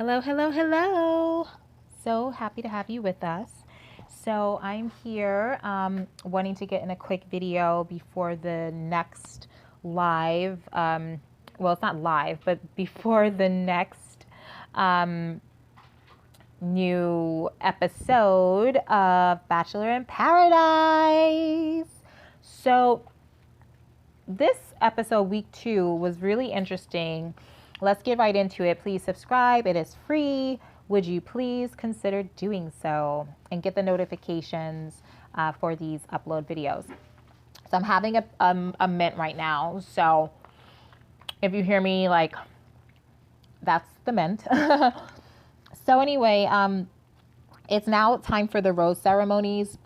Hello, hello, hello. So happy to have you with us. So I'm here wanting to get in a quick video before the next live. Well, it's not live, but before the next um, new episode of Bachelor in Paradise. So this episode, week 2, was really interesting. Let's get right into it. Please subscribe. It is free. Would you please consider doing so and get the notifications for these upload videos? So I'm having a mint right now. So if you hear me, like, that's the mint. So anyway, it's now time for the rose ceremonies.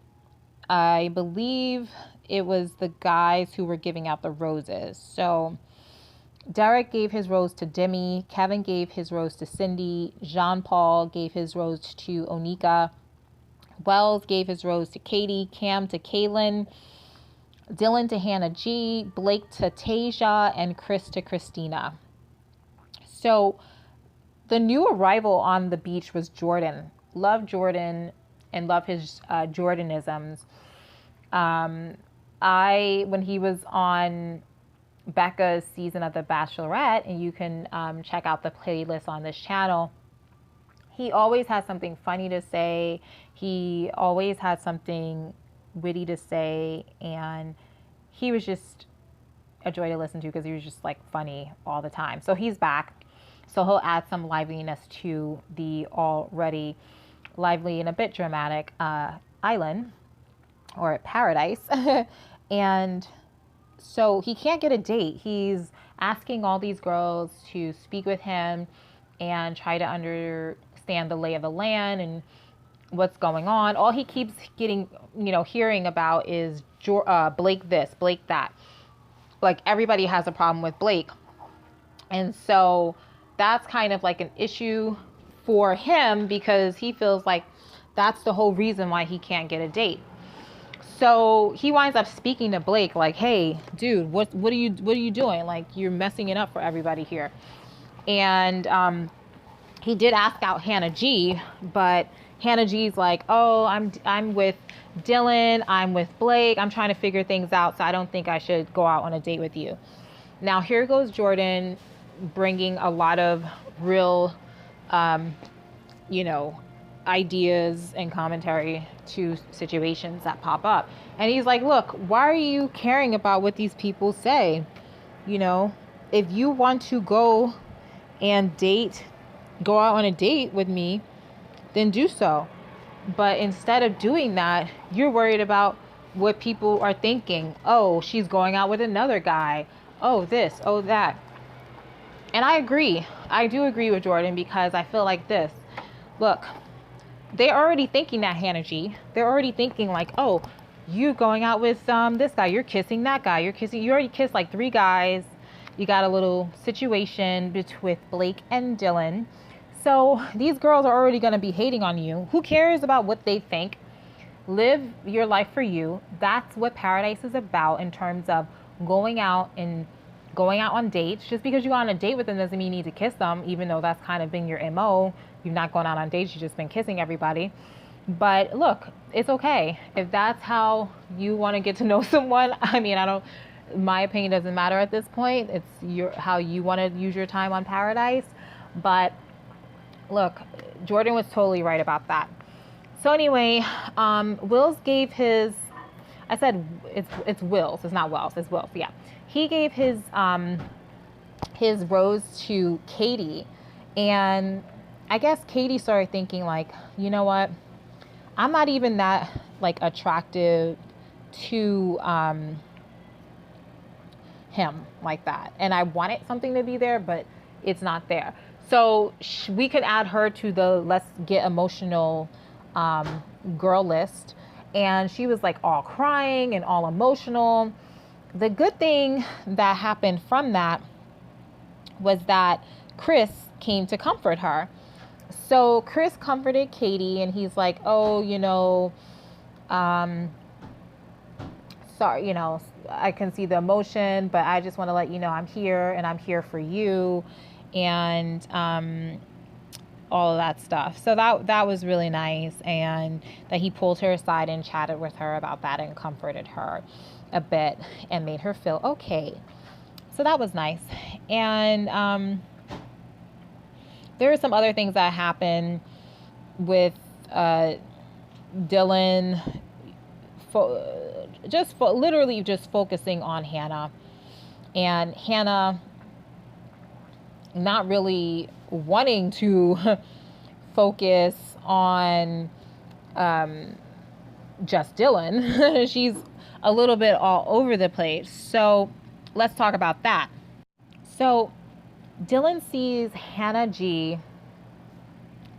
I believe it was the guys who were giving out the roses. So Derek gave his rose to Demi. Kevin gave his rose to Cindy. Jean-Paul gave his rose to Onika. Wells gave his rose to Katie. Cam to Kaylin. Dylan to Hannah G. Blake to Tasia. And Chris to Christina. So the new arrival on the beach was Jordan. Love Jordan and love his Jordanisms. When he was on Becca's season of The Bachelorette, and you can check out the playlist on this channel, he always has something funny to say. He always had something witty to say, and he was just a joy to listen to because he was just like funny all the time. So he's back. So he'll add some liveliness to the already lively and a bit dramatic island or paradise. And so he can't get a date. He's asking all these girls to speak with him and try to understand the lay of the land and what's going on. All he keeps getting, hearing about is Blake this, Blake that. Like, everybody has a problem with Blake. And so that's kind of like an issue for him because he feels like that's the whole reason why he can't get a date. So he winds up speaking to Blake like, "Hey, dude, what are you doing? Like, you're messing it up for everybody here." And he did ask out Hannah G, but Hannah G's like, "Oh, I'm with Dylan. I'm with Blake. I'm trying to figure things out, so I don't think I should go out on a date with you." Now here goes Jordan bringing a lot of real, ideas and commentary to situations that pop up. And he's like, "Look, why are you caring about what these people say? If you want to go out on a date with me, then do so. But instead of doing that, you're worried about what people are thinking. Oh, she's going out with another guy. Oh, this, oh, that." And I agree. I do agree with Jordan because I feel like this. Look, they're already thinking that, Hannah G. They're already thinking like, "Oh, you going out with this guy. You're kissing that guy. You already kissed like 3 guys. You got a little situation with Blake and Dylan. So these girls are already going to be hating on you. Who cares about what they think? Live your life for you." That's what paradise is about in terms of going out on dates. Just because you go on a date with them doesn't mean you need to kiss them, even though that's kind of been your MO. You've not gone out on dates, you've just been kissing everybody. But look, it's okay. If that's how you want to get to know someone, my opinion doesn't matter at this point. It's how you want to use your time on Paradise. But look, Jordan was totally right about that. So anyway, Wills gave his, I said it's Wills, it's not Wells, it's Wills, yeah. He gave his rose to Katie, and I guess Katie started thinking like, you know what? I'm not even that like attractive to him like that. And I wanted something to be there, but it's not there. So we could add her to the let's get emotional girl list. And she was like all crying and all emotional. The good thing that happened from that was that Chris came to comfort her. So Chris comforted Katie and he's like, "Oh, sorry, I can see the emotion, but I just want to let you know I'm here and I'm here for you. And all of that stuff. So that was really nice, and that he pulled her aside and chatted with her about that and comforted her a bit and made her feel okay. So that was nice. And there are some other things that happened with Dylan, literally just focusing on Hannah, and Hannah not really wanting to focus on just Dylan. She's a little bit all over the place. So let's talk about that. So Dylan sees Hannah G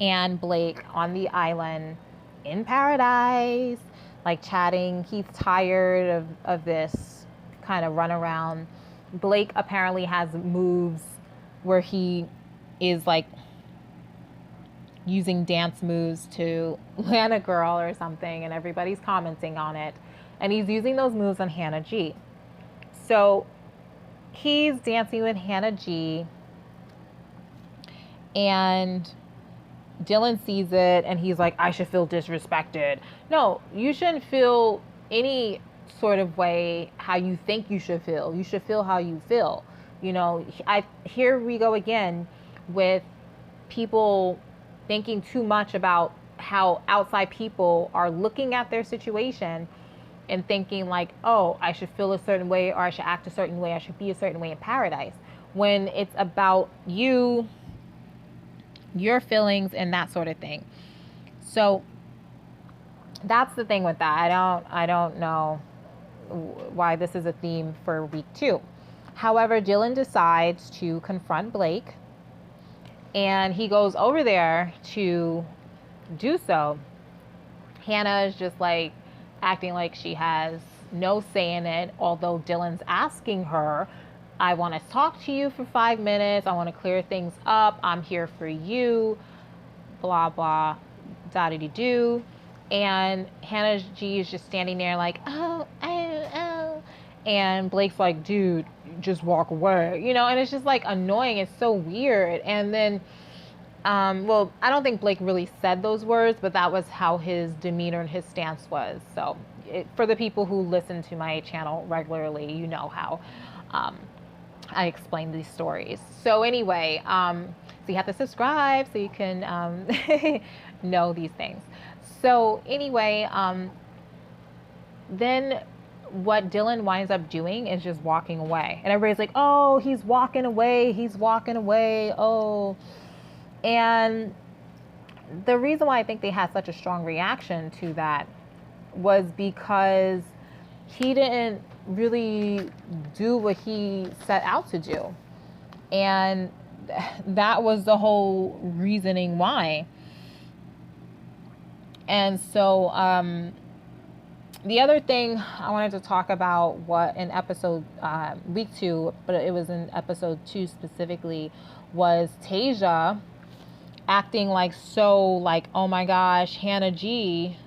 and Blake on the island in paradise, like chatting. He's tired of this kind of run around. Blake apparently has moves where he is like using dance moves to land a girl or something, and everybody's commenting on it. And he's using those moves on Hannah G. So he's dancing with Hannah G, and Dylan sees it and he's like, I should feel disrespected. No, you shouldn't feel any sort of way how you think you should feel. You should feel how you feel. You know, here we go again with people thinking too much about how outside people are looking at their situation and thinking like, oh, I should feel a certain way, or I should act a certain way, I should be a certain way in paradise, when it's about you, your feelings, and that sort of thing. So that's the thing with that. I don't know why this is a theme for week 2. However, Dylan decides to confront Blake, and he goes over there to do so. Hannah is just like acting like she has no say in it, although Dylan's asking her, I want to talk to you for 5 minutes. I want to clear things up. I'm here for you. Blah, blah, da-dee-dee-doo. And Hannah G is just standing there like, oh. And Blake's like, dude, just walk away. You know, and it's just like annoying. It's so weird. And then, well, I don't think Blake really said those words, but that was how his demeanor and his stance was. So for the people who listen to my channel regularly, you know how I explain these stories. So anyway, so you have to subscribe so you can know these things. So anyway, then what Dylan winds up doing is just walking away. And everybody's like, oh, he's walking away. He's walking away. Oh. And the reason why I think they had such a strong reaction to that was because he didn't really do what he set out to do. And that was the whole reasoning why. And so the other thing I wanted to talk about, what in episode week 2, but it was in episode 2 specifically, was Tasia acting like, so like, oh my gosh, Hannah G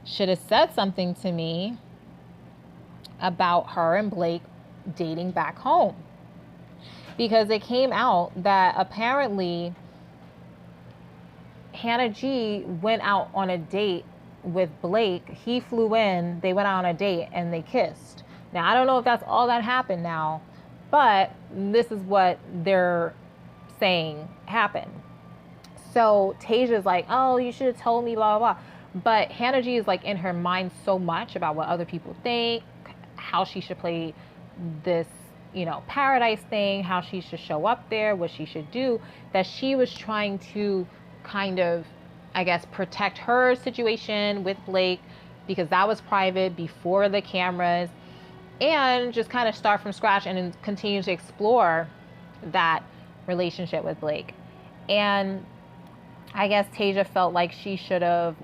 should have said something to me about her and Blake dating back home. Because it came out that apparently Hannah G went out on a date with Blake. He flew in, they went out on a date, and they kissed. Now, I don't know if that's all that happened now, but this is what they're saying happened. So Tasia's like, oh, you should have told me, blah, blah, blah. But Hannah G is like in her mind so much about what other people think, how she should play this, you know, paradise thing, how she should show up there, what she should do, that she was trying to kind of, I guess, protect her situation with Blake, because that was private before the cameras, and just kind of start from scratch and continue to explore that relationship with Blake. And I guess Tasia felt like she should have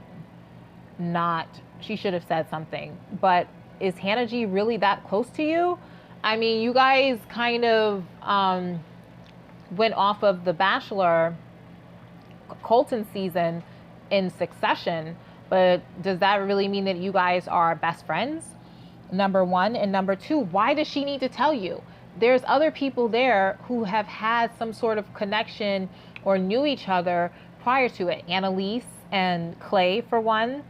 said something. But is Hannah G really that close to you? I mean, you guys kind of went off of The Bachelor Colton season in succession, but does that really mean that you guys are best friends? Number one. And number two, why does she need to tell you? there's other people there who have had some sort of connection or knew each other prior to it. Annalise and Clay, for one,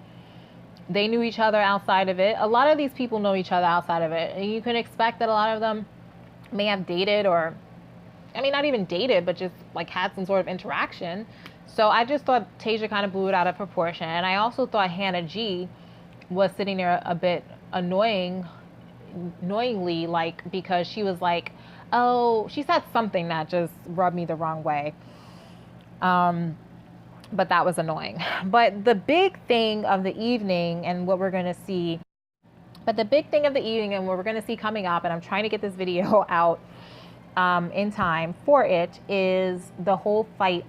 they knew each other outside of it. A lot of these people know each other outside of it. And you can expect that a lot of them may have dated, or, I mean, not even dated, but just like had some sort of interaction. So I just thought Tasia kind of blew it out of proportion. And I also thought Hannah G was sitting there a bit annoyingly, like, because she was like, oh, she said something that just rubbed me the wrong way. But that was annoying. But the big thing of the evening and what we're going to see, coming up, and I'm trying to get this video out in time for it, is the whole fight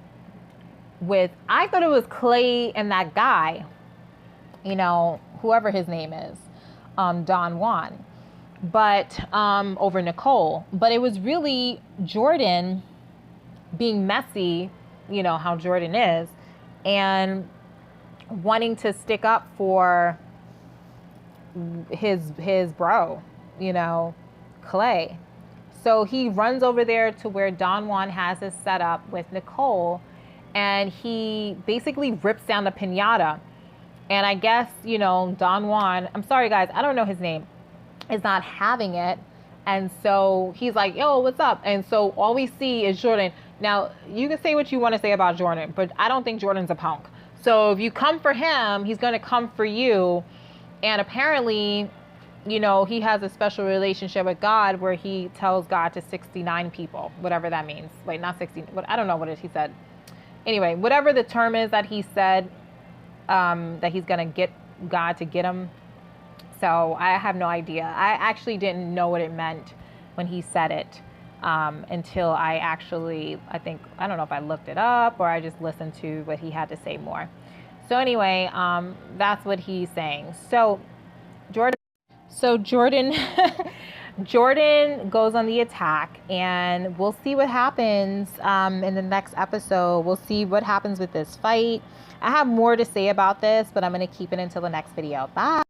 with, I thought it was Clay and that guy, you know, whoever his name is, Don Juan, but over Nicole. But it was really Jordan being messy, you know, how Jordan is, and wanting to stick up for his bro, you know, Clay. So he runs over there to where Don Juan has his setup with Nicole, and he basically rips down the piñata. And I guess, you know, Don Juan, I'm sorry guys, I don't know his name, is not having it. And so he's like, yo, what's up? And so all we see is Jordan. Now, you can say what you want to say about Jordan, but I don't think Jordan's a punk. So if you come for him, he's going to come for you. And apparently, you know, he has a special relationship with God where he tells God to 69 people, whatever that means. Wait, not 60. I don't know what it is he said. Anyway, whatever the term is that he said, that he's going to get God to get him. So I have no idea. I actually didn't know what it meant when he said it until I don't know if I looked it up or I just listened to what he had to say more. So anyway, that's what he's saying. So Jordan Jordan goes on the attack, and we'll see what happens in the next episode. We'll see what happens with this fight. I have more to say about this, but I'm going to keep it until the next video. Bye.